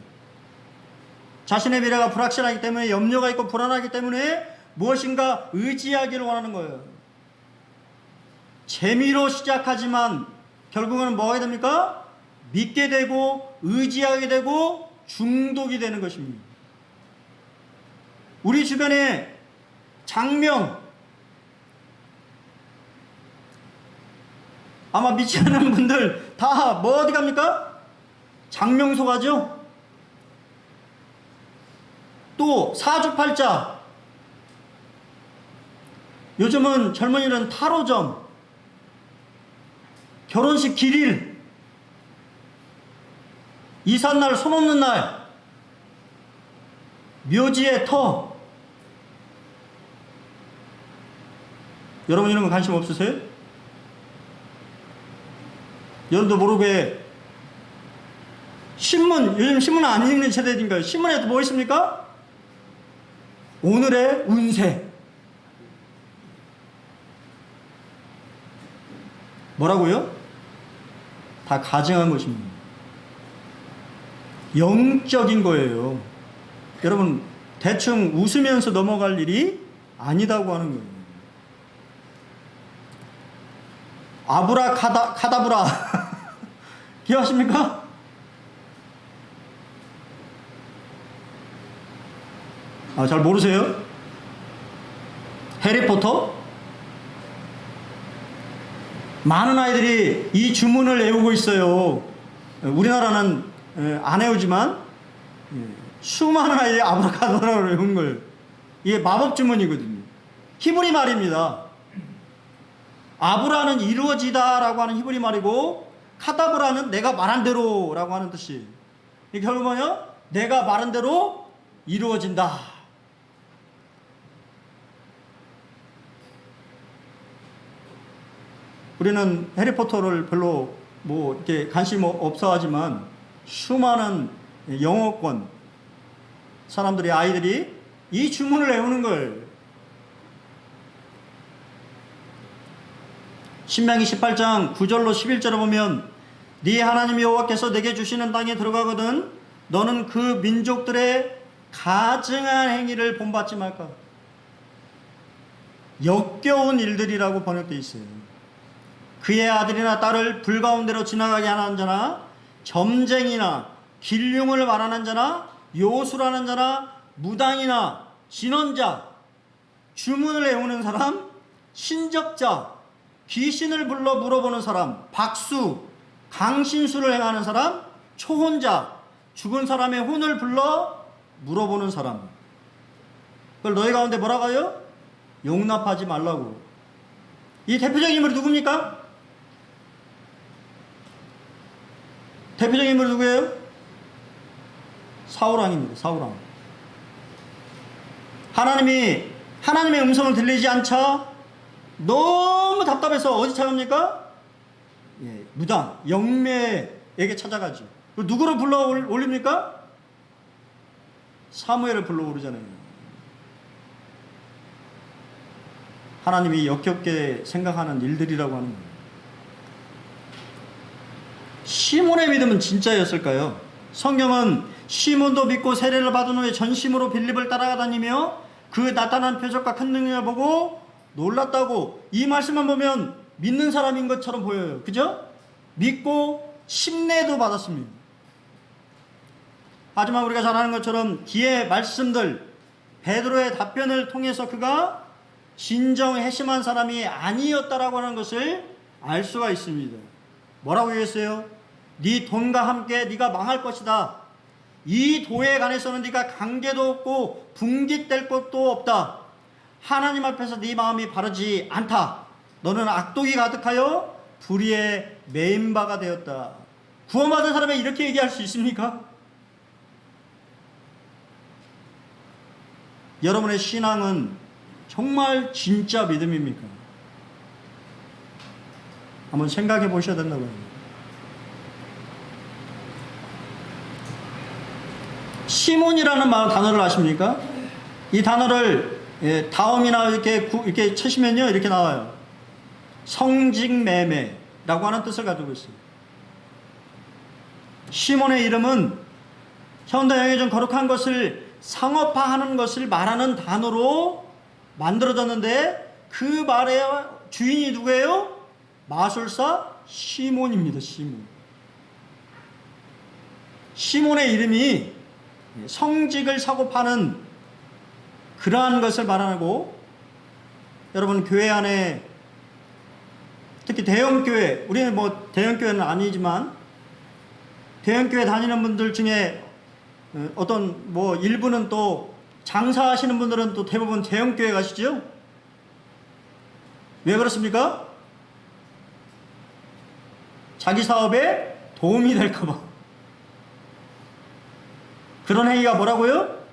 자신의 미래가 불확실하기 때문에 염려가 있고 불안하기 때문에 무엇인가 의지하기를 원하는 거예요. 재미로 시작하지만 결국은 뭐가 됩니까? 믿게 되고 의지하게 되고 중독이 되는 것입니다. 우리 주변에 장명, 아마 믿지 않는 분들 다 뭐 어디 갑니까? 장명소 가죠? 또 사주팔자, 요즘은 젊은이들은 타로점, 결혼식 길일, 이삿날 손 없는 날, 묘지의 터. 여러분 이런 거 관심 없으세요? 여러분도 모르게 신문, 요즘 신문 안 읽는 세대인가요? 신문에 뭐 있습니까? 오늘의 운세. 뭐라고요? 다 가증한 것입니다. 영적인 거예요. 여러분 대충 웃으면서 넘어갈 일이 아니다고 하는 거예요. 카다브라 기억하십니까? 잘 모르세요? 해리포터? 많은 아이들이 이 주문을 외우고 있어요. 우리나라는 안 외우지만 수많은 아이들이 아브라카다브라를 외운 거예요. 이게 마법 주문이거든요. 히브리 말입니다. 아브라는 이루어지다라고 하는 히브리 말이고 카다브라는 내가 말한 대로라고 하는 뜻이. 이게 결국 뭐냐? 내가 말한 대로 이루어진다. 우리는 해리포터를 별로 뭐 이렇게 관심 없어 하지만 수많은 영어권 사람들이, 아이들이 이 주문을 외우는 걸. 신명기 18장 9절로 11절에 보면 네 하나님 여호와께서 내게 주시는 땅에 들어가거든 너는 그 민족들의 가증한 행위를 본받지 말까. 역겨운 일들이라고 번역되어 있어요. 그의 아들이나 딸을 불 가운데로 지나가게 하는 자나 점쟁이나 길흉을 말하는 자나 요술하는 자나 무당이나 진언자, 주문을 외우는 사람, 신적자, 귀신을 불러 물어보는 사람, 박수, 강신수를 행하는 사람, 초혼자, 죽은 사람의 혼을 불러 물어보는 사람. 그걸 너희 가운데 뭐라고 해요? 용납하지 말라고. 이 대표적인 인물이 누굽니까? 대표적인 인물이 누구예요? 사울왕입니다. 사울왕. 하나님의 음성을 들리지 않자 너무 답답해서 어디 찾아갑니까? 무당, 영매에게 찾아가죠. 누구를 불러 올립니까? 사무엘을 불러 오르잖아요. 하나님이 역겹게 생각하는 일들이라고 하는 거예요. 시몬의 믿음은 진짜였을까요? 성경은 시몬도 믿고 세례를 받은 후에 전심으로 빌립을 따라다니며 그 나타난 표적과 큰 능력을 보고 놀랐다고, 이 말씀만 보면 믿는 사람인 것처럼 보여요. 그죠? 믿고 침례도 받았습니다. 하지만 우리가 잘 아는 것처럼 뒤에 말씀들, 베드로의 답변을 통해서 그가 진정 회심한 사람이 아니었다라고 하는 것을 알 수가 있습니다. 뭐라고 얘기했어요? 네 돈과 함께 네가 망할 것이다. 이 도에 관해서는 네가 관계도 없고 분깃될 것도 없다. 하나님 앞에서 네 마음이 바르지 않다. 너는 악독이 가득하여 불의의 메인바가 되었다. 구원받은 사람이 이렇게 얘기할 수 있습니까? 여러분의 신앙은 정말 진짜 믿음입니까? 한번 생각해 보셔야 된다고 합니다. 시몬이라는 단어를 아십니까? 이 단어를 다음이나 이렇게 치시면요, 이렇게 나와요. 성직매매라고 하는 뜻을 가지고 있어요. 시몬의 이름은 현대형의 좀 거룩한 것을 상업화하는 것을 말하는 단어로 만들어졌는데, 그 말의 주인이 누구예요? 마술사 시몬입니다. 시몬의 이름이 성직을 사고 파는 그러한 것을 말하고, 여러분 교회 안에 특히 대형교회, 우리는 대형교회는 아니지만 대형교회 다니는 분들 중에 어떤 일부는 또 장사하시는 분들은 또 대부분 대형교회 가시죠? 왜 그렇습니까? 자기 사업에 도움이 될까봐. 그런 행위가 뭐라고요?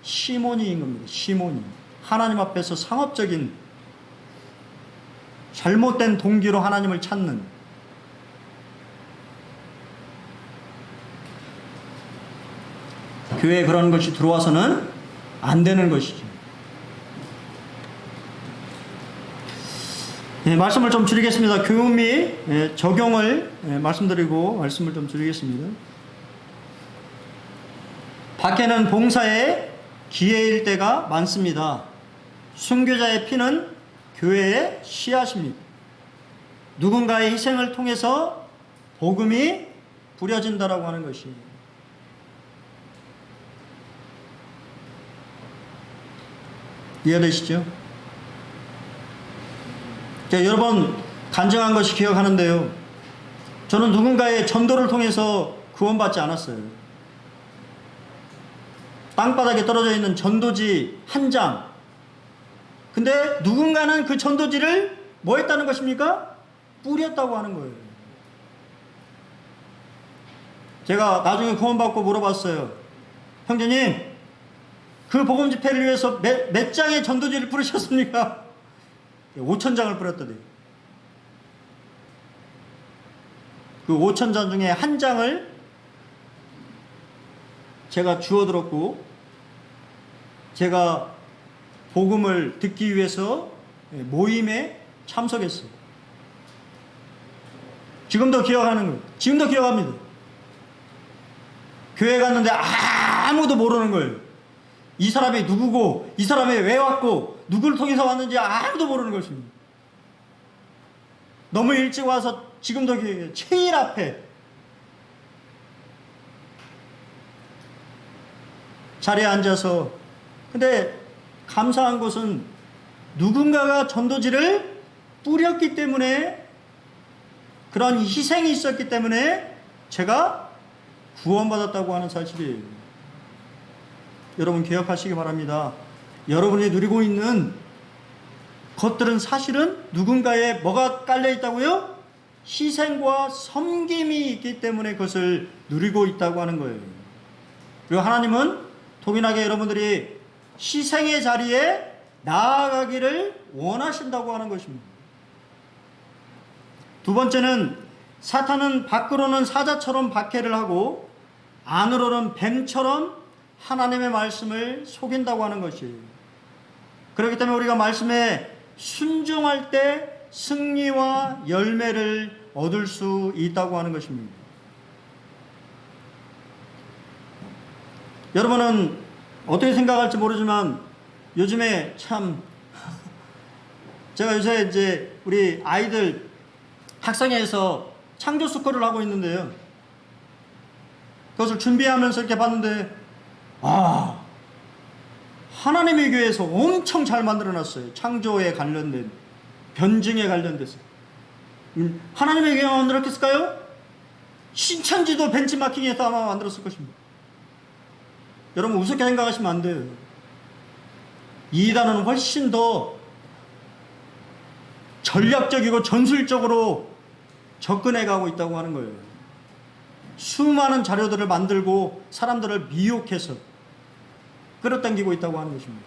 시몬이인 겁니다. 시몬이. 하나님 앞에서 상업적인 잘못된 동기로 하나님을 찾는, 교회에 그런 것이 들어와서는 안 되는 것이죠. 말씀을 좀 줄이겠습니다. 교훈 및 적용을 말씀드리고 말씀을 좀 줄이겠습니다. 밖에는 봉사에 기회일 때가 많습니다. 순교자의 피는 교회의 씨앗입니다. 누군가의 희생을 통해서 복음이 부려진다라고 하는 것입니다. 이해되시죠? 제가 여러 번 간증한 것이 기억하는데요, 저는 누군가의 전도를 통해서 구원받지 않았어요. 땅바닥에 떨어져 있는 전도지 한 장. 근데 누군가는 그 전도지를 뭐 했다는 것입니까? 뿌렸다고 하는 거예요. 제가 나중에 구원받고 물어봤어요. 형제님, 그 복음 집회를 위해서 몇 장의 전도지를 뿌리셨습니까? 5,000장을 뿌렸더니, 그 5,000장 중에 한 장을 제가 주워들었고, 제가 복음을 듣기 위해서 모임에 참석했어요. 지금도 기억하는 거예요. 지금도 기억합니다. 교회 갔는데 아무도 모르는 거예요. 이 사람이 누구고, 이 사람이 왜 왔고, 누구를 통해서 왔는지 아무도 모르는 것입니다. 너무 일찍 와서 지금도 기억해요. 제일 앞에 자리에 앉아서. 근데 감사한 것은 누군가가 전도지를 뿌렸기 때문에, 그런 희생이 있었기 때문에 제가 구원받았다고 하는 사실이에요. 여러분 기억하시기 바랍니다. 여러분이 누리고 있는 것들은 사실은 누군가의 뭐가 깔려 있다고요? 희생과 섬김이 있기 때문에 그것을 누리고 있다고 하는 거예요. 그리고 하나님은 동일하게 여러분들이 희생의 자리에 나아가기를 원하신다고 하는 것입니다. 두 번째는, 사탄은 밖으로는 사자처럼 박해를 하고 안으로는 뱀처럼 하나님의 말씀을 속인다고 하는 것이에요. 그렇기 때문에 우리가 말씀에 순종할 때 승리와 열매를 얻을 수 있다고 하는 것입니다. 여러분은 어떻게 생각할지 모르지만 요즘에 참 제가 요새 이제 우리 아이들 학생회에서 창조 스쿨을 하고 있는데요, 그것을 준비하면서 이렇게 봤는데, 하나님의 교회에서 엄청 잘 만들어놨어요. 창조에 관련된, 변증에 관련돼서. 하나님의 교회가 만들었겠을까요? 신천지도 벤치마킹에서 아마 만들었을 것입니다. 여러분 우습게 생각하시면 안 돼요. 이단은 훨씬 더 전략적이고 전술적으로 접근해 가고 있다고 하는 거예요. 수많은 자료들을 만들고 사람들을 미혹해서 끌어당기고 있다고 하는 것입니다.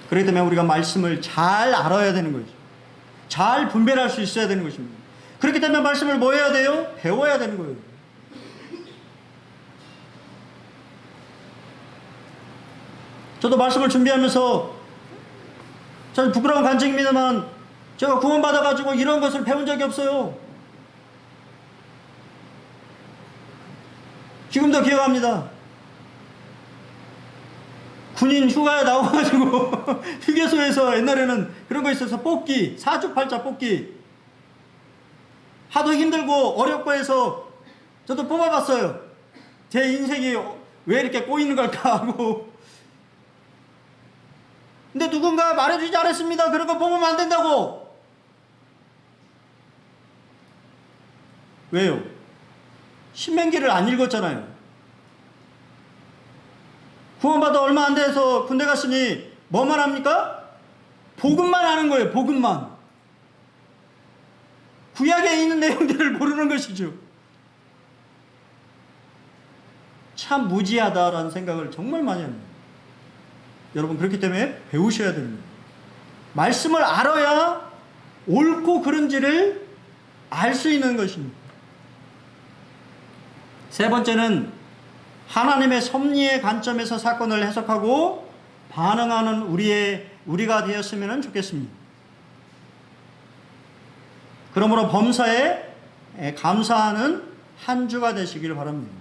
그렇기 때문에 우리가 말씀을 잘 알아야 되는 거죠. 잘 분별할 수 있어야 되는 것입니다. 그렇기 때문에 말씀을 뭐 해야 돼요? 배워야 되는 거예요. 저도 말씀을 준비하면서 저는 부끄러운 간증입니다만 제가 구원받아가지고 이런 것을 배운 적이 없어요. 지금도 기억합니다. 군인 휴가에 나와가지고 휴게소에서 옛날에는 그런 거 있어서 뽑기, 사주팔자 뽑기 하도 힘들고 어렵고 해서 저도 뽑아봤어요. 제 인생이 왜 이렇게 꼬이는 걸까 하고. 근데 누군가 말해주지 않았습니다. 그런 거 뽑으면 안 된다고. 왜요? 신명기를 안 읽었잖아요. 구원받아 얼마 안 돼서 군대 갔으니 뭐만 합니까? 복음만 하는 거예요. 복음만. 구약에 있는 내용들을 모르는 것이죠. 참 무지하다라는 생각을 정말 많이 합니다. 여러분, 그렇기 때문에 배우셔야 됩니다. 말씀을 알아야 옳고 그른지를 알 수 있는 것입니다. 세 번째는 하나님의 섭리의 관점에서 사건을 해석하고 반응하는 우리가 되었으면 좋겠습니다. 그러므로 범사에 감사하는 한 주가 되시길 바랍니다.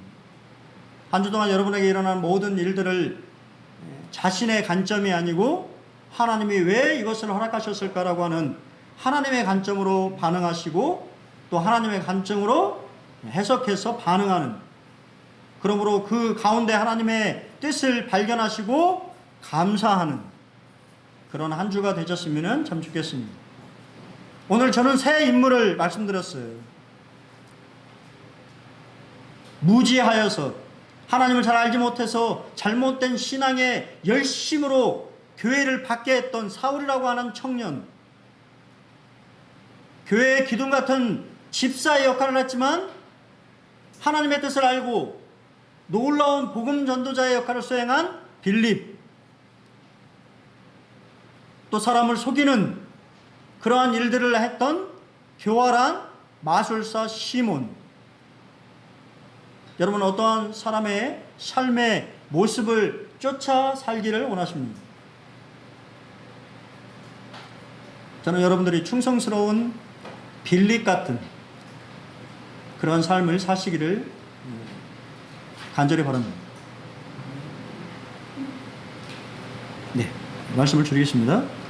한 주 동안 여러분에게 일어난 모든 일들을 자신의 관점이 아니고 하나님이 왜 이것을 허락하셨을까라고 하는 하나님의 관점으로 반응하시고 또 하나님의 관점으로 해석해서 반응하는, 그러므로 그 가운데 하나님의 뜻을 발견하시고 감사하는 그런 한 주가 되셨으면 참 좋겠습니다. 오늘 저는 새 인물을 말씀드렸어요. 무지하여서 하나님을 잘 알지 못해서 잘못된 신앙의 열심으로 교회를 받게 했던 사울이라고 하는 청년, 교회의 기둥 같은 집사의 역할을 했지만 하나님의 뜻을 알고 놀라운 복음 전도자의 역할을 수행한 빌립, 또 사람을 속이는 그러한 일들을 했던 교활한 마술사 시몬. 여러분, 어떠한 사람의 삶의 모습을 쫓아 살기를 원하십니까? 저는 여러분들이 충성스러운 빌립 같은 그런 삶을 사시기를 간절히 바랍니다. 네, 말씀을 드리겠습니다.